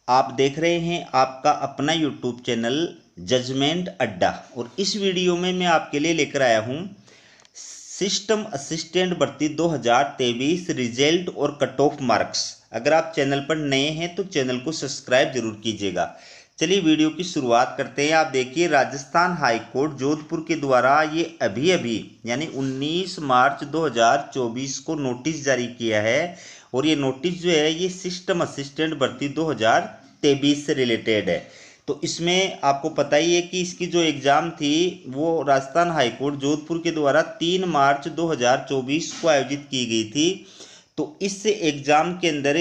आप देख रहे हैं आपका अपना यूट्यूब चैनल जजमेंट अड्डा। और इस वीडियो में मैं आपके लिए लेकर आया हूं सिस्टम असिस्टेंट भर्ती 2023 रिजल्ट और कट ऑफ मार्क्स। अगर आप चैनल पर नए हैं तो चैनल को सब्सक्राइब जरूर कीजिएगा। चलिए वीडियो की शुरुआत करते हैं। आप देखिए, राजस्थान हाई कोर्ट जोधपुर के द्वारा ये अभी यानी 19 मार्च 2024 को नोटिस जारी किया है। और ये नोटिस जो है ये सिस्टम असिस्टेंट भर्ती 2023 से रिलेटेड है। तो इसमें आपको पता ही है कि इसकी जो एग्ज़ाम थी वो राजस्थान हाई कोर्ट जोधपुर के द्वारा 3 मार्च 2024 को आयोजित की गई थी। तो इस एग्ज़ाम के अंदर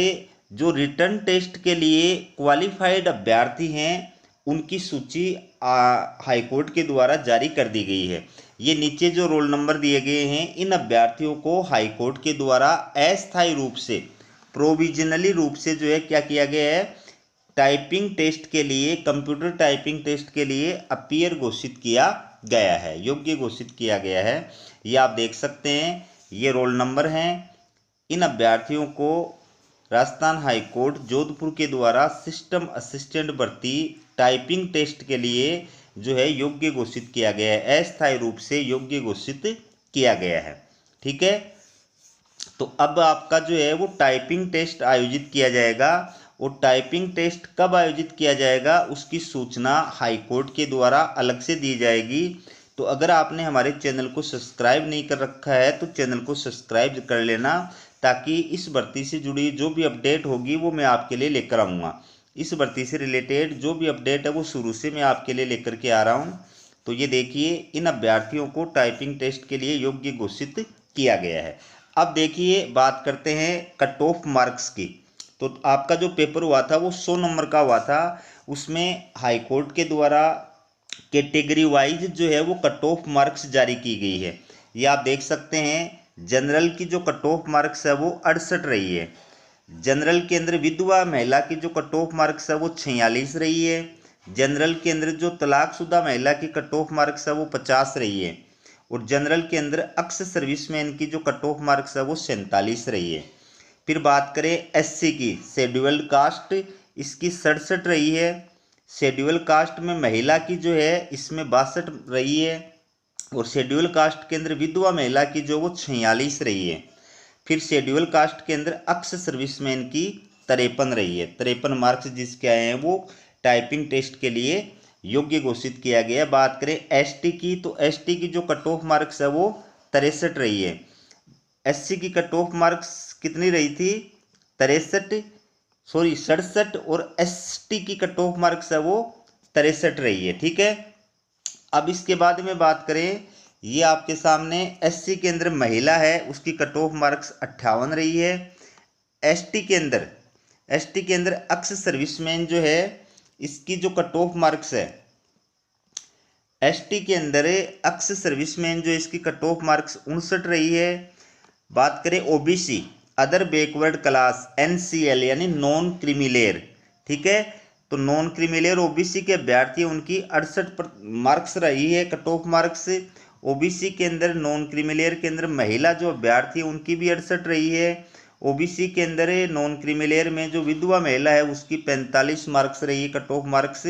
जो रिटर्न टेस्ट के लिए क्वालिफाइड अभ्यर्थी हैं उनकी सूची हाई कोर्ट के द्वारा जारी कर दी गई है। ये नीचे जो रोल नंबर दिए गए हैं, इन अभ्यर्थियों को हाई कोर्ट के द्वारा अस्थायी रूप से प्रोविजनली रूप से जो है क्या किया गया है, टाइपिंग टेस्ट के लिए, कंप्यूटर टाइपिंग टेस्ट के लिए अपीयर घोषित किया गया है, योग्य घोषित किया गया है। ये आप देख सकते हैं, ये रोल नंबर हैं। इन अभ्यर्थियों को राजस्थान हाई कोर्ट जोधपुर के द्वारा सिस्टम असिस्टेंट भर्ती टाइपिंग टेस्ट के लिए जो है योग्य घोषित किया गया है, अस्थायी रूप से योग्य घोषित किया गया है। ठीक है, तो अब आपका जो है वो टाइपिंग टेस्ट आयोजित किया जाएगा। और टाइपिंग टेस्ट कब आयोजित किया जाएगा उसकी सूचना हाई कोर्ट के द्वारा अलग से दी जाएगी। तो अगर आपने हमारे चैनल को सब्सक्राइब नहीं कर रखा है तो चैनल को सब्सक्राइब कर लेना, ताकि इस भर्ती से जुड़ी जो भी अपडेट होगी वो मैं आपके लिए लेकर आऊँगा। इस भर्ती से रिलेटेड जो भी अपडेट है वो शुरू से मैं आपके लिए लेकर के आ रहा हूँ। तो ये देखिए, इन अभ्यर्थियों को टाइपिंग टेस्ट के लिए योग्य घोषित किया गया है। अब देखिए, बात करते हैं कट ऑफ मार्क्स की। तो आपका जो पेपर हुआ था वो 100 नंबर का हुआ था। उसमें हाई कोर्ट के द्वारा कैटेगरी वाइज जो है वो कट ऑफ मार्क्स जारी की गई है। ये आप देख सकते हैं, जनरल की जो कट ऑफ मार्क्स है वो 68 रही है। जनरल के अंदर विधवा महिला की जो कट ऑफ मार्क्स है वो 46 रही है। जनरल के अंदर जो तलाकशुदा महिला की कट ऑफ मार्क्स है वो 50 रही है। और जनरल के अंदर अक्स सर्विसमैन की जो कट ऑफ मार्क्स है वो 47 रही है। फिर बात करें एससी की, शेड्यूल्ड कास्ट, इसकी 67 रही है। शेड्यूल कास्ट में महिला की जो है इसमें 62 रही है। और शेड्यूल कास्ट के अंदर विधवा महिला की जो वो 46 रही है। फिर शेड्यूल कास्ट के अंदर अक्स सर्विसमैन की 53 रही है। 53 मार्क्स जिसके आए हैं वो टाइपिंग टेस्ट के लिए योग्य घोषित किया गया। बात करें एसटी की, तो एसटी की जो कट ऑफ मार्क्स है वो 63 रही है। एससी की कट ऑफ मार्क्स कितनी रही थी, 67 और एसटी की कट ऑफ मार्क्स है वो 63 रही है। ठीक है, अब इसके बाद में बात करें, ये आपके सामने एससी के अंदर महिला है उसकी कट ऑफ मार्क्स 58 रही है। एसटी के अंदर अक्स सर्विसमैन जो है इसकी जो कट ऑफ मार्क्स है, एसटी के अंदर अक्स सर्विसमैन जो इसकी कट ऑफ मार्क्स 59 रही है। बात करें OBC, other backward class, NCL यानी नॉन क्रीमिलेयर। ठीक है, तो नॉन क्रीमिलेयर ओबीसी के अभ्यर्थी उनकी 68 मार्क्स रही है कट ऑफ मार्क्स। ओबीसी के अंदर नॉन क्रीमिलेयर के अंदर महिला जो अभ्यर्थी उनकी भी 68 रही है। ओबीसी के अंदर नॉन क्रीमिलेयर में जो विधवा महिला है उसकी 45 मार्क्स रही है कट ऑफ मार्क्स।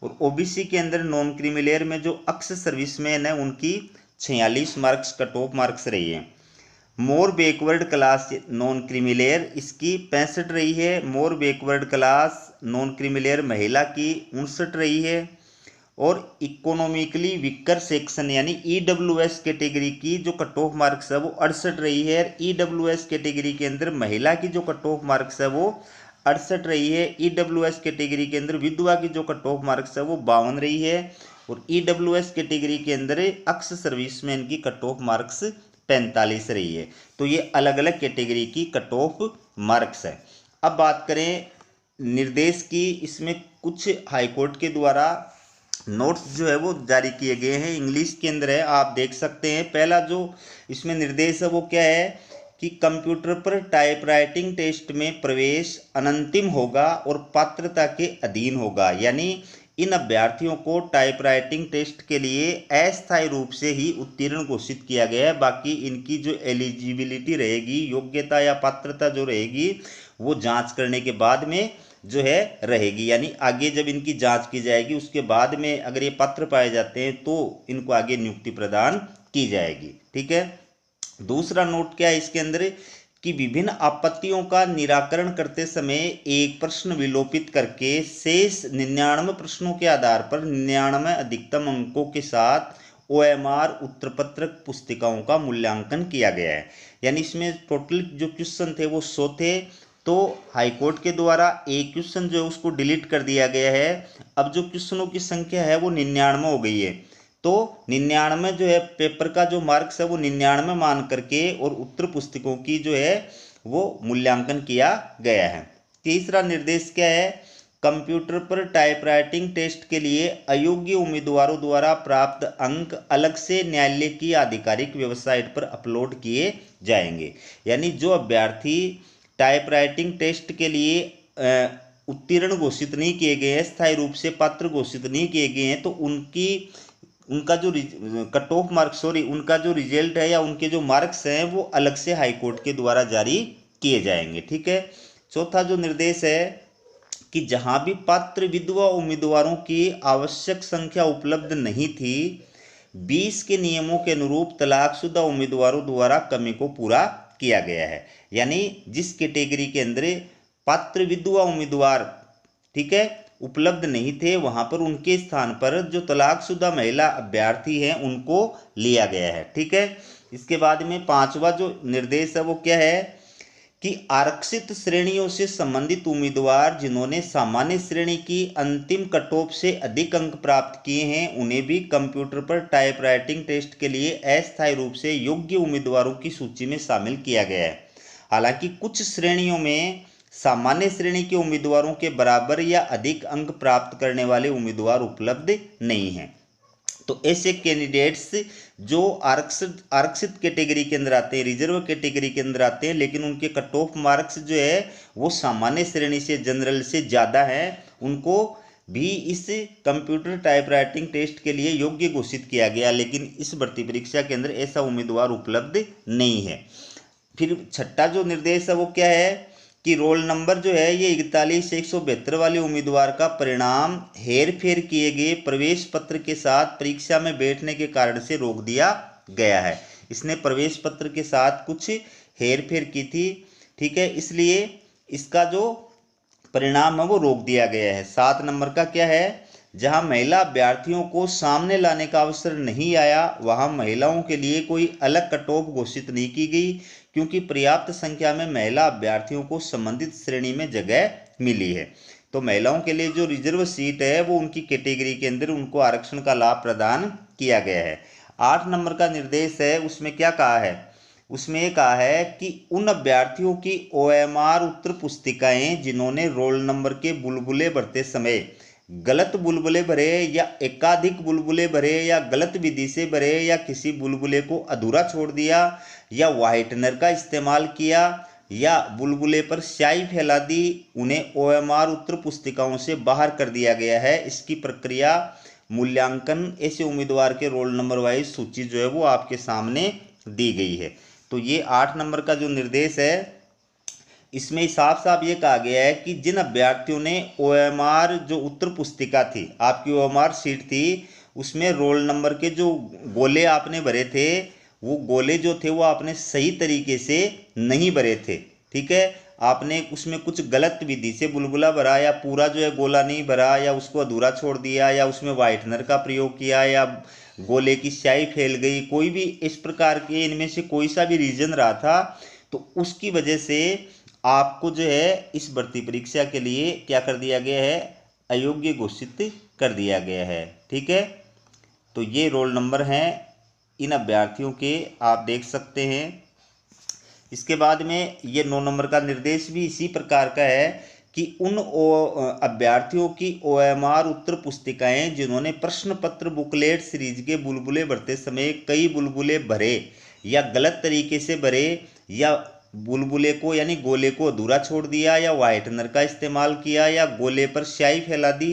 और ओबीसी के अंदर नॉन क्रीमिलेयर में जो अक्स सर्विसमैन है उनकी 46 मार्क्स कट ऑफ मार्क्स रही है। मोर बैकवर्ड क्लास नॉन क्रीमिलेयर इसकी 65 रही है। मोर बैकवर्ड क्लास नॉन क्रीमिलेयर महिला की 59 रही है। और इकोनॉमिकली वीकर सेक्शन यानी ईडब्ल्यूएस कैटेगरी की जो कट ऑफ मार्क्स है वो 68 रही है। ईडब्ल्यूएस कैटेगरी के अंदर महिला की जो कट ऑफ मार्क्स है वो 68 रही है। ईडब्ल्यूएस कैटेगरी के अंदर विधवा की जो कट ऑफ मार्क्स है वो 52 रही है। और ईडब्ल्यूएस कैटेगरी के अंदर अक्स सर्विसमैन की कट ऑफ मार्क्स 45 रही है। तो ये अलग अलग कैटेगरी की कट ऑफ मार्क्स है। अब बात करें निर्देश की, इसमें कुछ हाईकोर्ट के द्वारा नोट्स जो है वो जारी किए गए हैं, इंग्लिश के अंदर है, आप देख सकते हैं। पहला जो इसमें निर्देश है वो क्या है कि कंप्यूटर पर टाइपराइटिंग टेस्ट में प्रवेश अनंतिम होगा और पात्रता के अधीन होगा। यानी इन अभ्यर्थियों को टाइपराइटिंग टेस्ट के लिए अस्थायी रूप से ही उत्तीर्ण घोषित किया गया है। बाकी इनकी जो एलिजिबिलिटी रहेगी, योग्यता या पात्रता जो रहेगी, वो जांच करने के बाद में जो है रहेगी, यानी आगे जब इनकी जांच की जाएगी उसके बाद में अगर ये पात्र पाए जाते हैं तो इनको आगे नियुक्ति प्रदान की जाएगी। ठीक है। दूसरा नोट क्या है इसके अंदर कि विभिन्न आपत्तियों का निराकरण करते समय एक प्रश्न विलोपित करके शेष 99 प्रश्नों के आधार पर 99 अधिकतम अंकों के साथ OMR उत्तरपत्र पुस्तिकाओं का मूल्यांकन किया गया है। यानी इसमें टोटल जो क्वेश्चन थे वो 100 थे, तो हाईकोर्ट के द्वारा एक क्वेश्चन जो है उसको डिलीट कर दिया गया है। अब जो क्वेश्चनों की संख्या है वो 99 हो गई है, तो 99 जो है पेपर का जो मार्क्स है वो 99 मान करके और उत्तर पुस्तिकों की जो है वो मूल्यांकन किया गया है। तीसरा निर्देश क्या है, कंप्यूटर पर टाइपराइटिंग टेस्ट के लिए अयोग्य उम्मीदवारों द्वारा प्राप्त अंक अलग से न्यायालय की आधिकारिक वेबसाइट पर अपलोड किए जाएंगे। यानी जो अभ्यर्थी टाइपराइटिंग टेस्ट के लिए उत्तीर्ण घोषित नहीं किए गए हैं, स्थायी रूप से पात्र घोषित नहीं किए गए हैं, तो उनका जो कट ऑफ मार्क्स उनका जो रिजल्ट है या उनके जो मार्क्स हैं वो अलग से हाईकोर्ट के द्वारा जारी किए जाएंगे। ठीक है। चौथा जो निर्देश है कि जहां भी पात्र विधवा उम्मीदवारों की आवश्यक संख्या उपलब्ध नहीं थी, 20 के नियमों के अनुरूप तलाकशुदा उम्मीदवारों द्वारा कमी को पूरा किया गया है। यानी जिस कैटेगरी के अंदर पात्र विधवा उम्मीदवार, ठीक है, उपलब्ध नहीं थे, वहां पर उनके स्थान पर जो तलाकशुदा महिला अभ्यर्थी हैं उनको लिया गया है। ठीक है। इसके बाद में पांचवा जो निर्देश है वो क्या है कि आरक्षित श्रेणियों से संबंधित उम्मीदवार जिन्होंने सामान्य श्रेणी की अंतिम कट ऑफ से अधिक अंक प्राप्त किए हैं उन्हें भी कंप्यूटर पर टाइपराइटिंग टेस्ट के लिए अस्थायी रूप से योग्य उम्मीदवारों की सूची में शामिल किया गया है। हालांकि कुछ श्रेणियों में सामान्य श्रेणी के उम्मीदवारों के बराबर या अधिक अंक प्राप्त करने वाले उम्मीदवार उपलब्ध नहीं हैं। तो ऐसे कैंडिडेट्स जो आरक्षित कैटेगरी के अंदर आते हैं, रिजर्व कैटेगरी के अंदर आते हैं, लेकिन उनके कट ऑफ मार्क्स जो है वो सामान्य श्रेणी से, जनरल से ज़्यादा है, उनको भी इस कंप्यूटर टाइपराइटिंग टेस्ट के लिए योग्य घोषित किया गया, लेकिन इस भर्ती परीक्षा के अंदर ऐसा उम्मीदवार उपलब्ध नहीं है। फिर छठा जो निर्देश है वो क्या है कि रोल नंबर जो है ये 41 से 172 वाले उम्मीदवार का परिणाम हेर फेर किए गए प्रवेश पत्र के साथ परीक्षा में बैठने के कारण से रोक दिया गया है। इसने प्रवेश पत्र के साथ कुछ हेर फेर की थी, ठीक है, इसलिए इसका जो परिणाम है वो रोक दिया गया है। 7 नंबर का क्या है, जहां महिला अभ्यर्थियों को सामने लाने का अवसर नहीं आया वहां महिलाओं के लिए कोई अलग कट ऑफ घोषित नहीं की गई, क्योंकि पर्याप्त संख्या में महिला अभ्यर्थियों को संबंधित श्रेणी में जगह मिली है। तो महिलाओं के लिए जो रिजर्व सीट है वो उनकी कैटेगरी के अंदर उनको आरक्षण का लाभ प्रदान किया गया है। 8 नंबर का निर्देश है, उसमें क्या कहा है, उसमें ये कहा है कि उन अभ्यर्थियों की OMR उत्तर पुस्तिकाएं जिन्होंने रोल नंबर के बुलबुले भरते समय गलत बुलबुले भरे या एकाधिक बुलबुले भरे या गलत विधि से भरे या किसी बुलबुले को अधूरा छोड़ दिया या व्हाइटनर का इस्तेमाल किया या बुलबुले पर स्याही फैला दी, उन्हें OMR उत्तर पुस्तिकाओं से बाहर कर दिया गया है। इसकी प्रक्रिया मूल्यांकन ऐसे उम्मीदवार के रोल नंबर वाइज सूची जो है वो आपके सामने दी गई है। तो ये 8 नंबर का जो निर्देश है इसमें साफ साफ ये कहा गया है कि जिन अभ्यर्थियों ने OMR जो उत्तर पुस्तिका थी, आपकी OMR सीट थी, उसमें रोल नंबर के जो गोले आपने भरे थे वो गोले जो थे वो आपने सही तरीके से नहीं भरे थे। ठीक है, आपने उसमें कुछ गलत विधि से बुलबुला भरा या पूरा जो है गोला नहीं भरा या उसको अधूरा छोड़ दिया या उसमें व्हाइटनर का प्रयोग किया या गोले की स्याही फैल गई, कोई भी इस प्रकार के इनमें से कोई सा भी रीजन रहा था तो उसकी वजह से आपको जो है इस भर्ती परीक्षा के लिए क्या कर दिया गया है, अयोग्य घोषित कर दिया गया है। ठीक है, तो ये रोल नंबर हैं इन अभ्यर्थियों के, आप देख सकते हैं। इसके बाद में ये 9 नंबर का निर्देश भी इसी प्रकार का है कि उन अभ्यर्थियों की OMR उत्तर पुस्तिकाएं जिन्होंने प्रश्न पत्र बुकलेट सीरीज के बुलबुले भरते समय कई बुलबुले भरे या गलत तरीके से भरे या बुलबुले को यानी गोले को अधूरा छोड़ दिया या व्हाइटनर का इस्तेमाल किया या गोले पर स्याही फैला दी,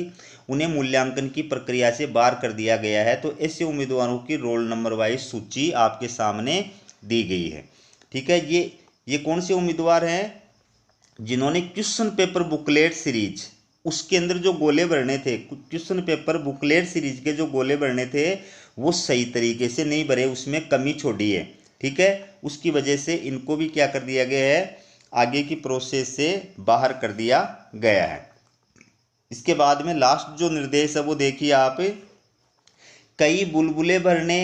उन्हें मूल्यांकन की प्रक्रिया से बाहर कर दिया गया है। तो ऐसे उम्मीदवारों की रोल नंबर वाइज सूची आपके सामने दी गई है। ठीक है, ये कौन से उम्मीदवार हैं, जिन्होंने क्वेश्चन पेपर बुकलेट सीरीज उसके अंदर जो गोले भरने थे, क्वेश्चन पेपर बुकलेट सीरीज के जो गोले भरने थे वो सही तरीके से नहीं भरे, उसमें कमी छोड़ी है। ठीक है, उसकी वजह से इनको भी क्या कर दिया गया है, आगे की प्रोसेस से बाहर कर दिया गया है। इसके बाद में लास्ट जो निर्देश है वो देखिए आप, कई बुलबुले भरने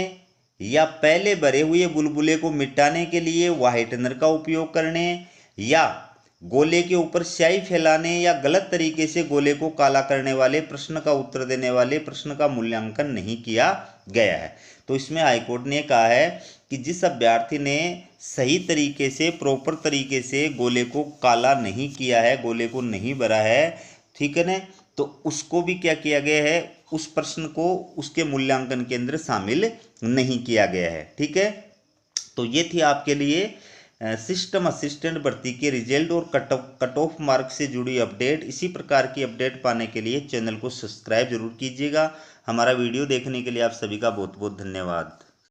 या पहले भरे हुए बुलबुले को मिटाने के लिए व्हाइटनर का उपयोग करने, या गोले के ऊपर स्याही फैलाने या गलत तरीके से गोले को काला करने वाले प्रश्न का उत्तर देने वाले प्रश्न का मूल्यांकन नहीं किया गया है। तो इसमें हाईकोर्ट ने कहा है कि जिस अभ्यर्थी ने सही तरीके से प्रॉपर तरीके से गोले को काला नहीं किया है, गोले को नहीं भरा है, ठीक है ना, तो उसको भी क्या किया गया है, उस प्रश्न को उसके मूल्यांकन के अंदर शामिल नहीं किया गया है। ठीक है, तो ये थी आपके लिए सिस्टम असिस्टेंट भर्ती के रिजल्ट और कट ऑफ मार्क से जुड़ी अपडेट। इसी प्रकार की अपडेट पाने के लिए चैनल को सब्सक्राइब जरूर कीजिएगा। हमारा वीडियो देखने के लिए आप सभी का बहुत बहुत धन्यवाद।